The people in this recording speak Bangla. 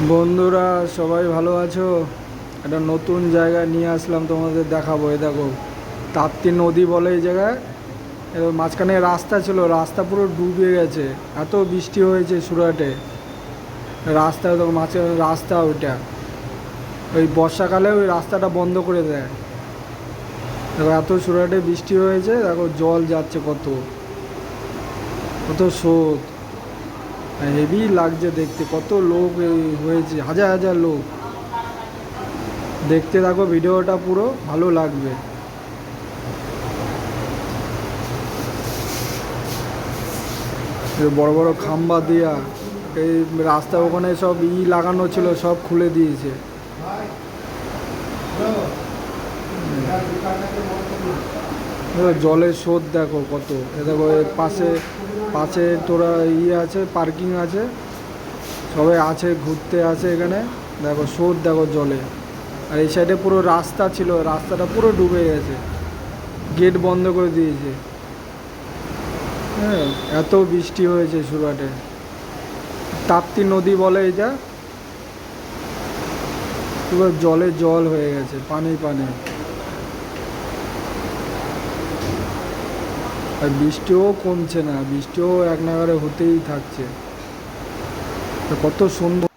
বন্ধুরা সবাই ভালো আছো? একটা নতুন জায়গায় নিয়ে আসলাম, তোমাদের দেখাবো। এই দেখো, তাপ্তি নদী বলে এই জায়গায়। এবার মাঝখানে রাস্তা ছিল, রাস্তা পুরো ডুবে গেছে, এত বৃষ্টি হয়েছে সুরাটে। রাস্তা তো মাঝখানে রাস্তা ওইটা, ওই বর্ষাকালে ওই রাস্তাটা বন্ধ করে দেয়। দেখো এত সুরাটে বৃষ্টি হয়েছে, দেখো জল যাচ্ছে কত কত স্রোত। হেভি লাগছে দেখতে, কত লোক হয়েছে, হাজার হাজার লোক। দেখতে থাকো ভিডিওটা, পুরো ভালো লাগবে। বড় বড় খাম্বা দিয়া এই রাস্তা, ওখানে সব লাগানো ছিল, সব খুলে দিয়েছে। জলের স্রোত দেখো কত। এ দেখো এর পাশে পাশে তোরা আছে, পার্কিং আছে, সবাই আছে, ঘুরতে আছে এখানে। দেখো স্রোত দেখো জলে। আর এই সাইডে পুরো রাস্তা ছিল, রাস্তাটা পুরো ডুবে গেছে, গেট বন্ধ করে দিয়েছে। হ্যাঁ, এত বৃষ্টি হয়েছে সুরাটে। তাপ্তি নদী বলে এটা, পুরো জলে জল হয়ে গেছে, পানি পানি। আর বৃষ্টিও কমছে না, বৃষ্টিও এক নাগারে হতেই থাকছে। কত সুন্দর।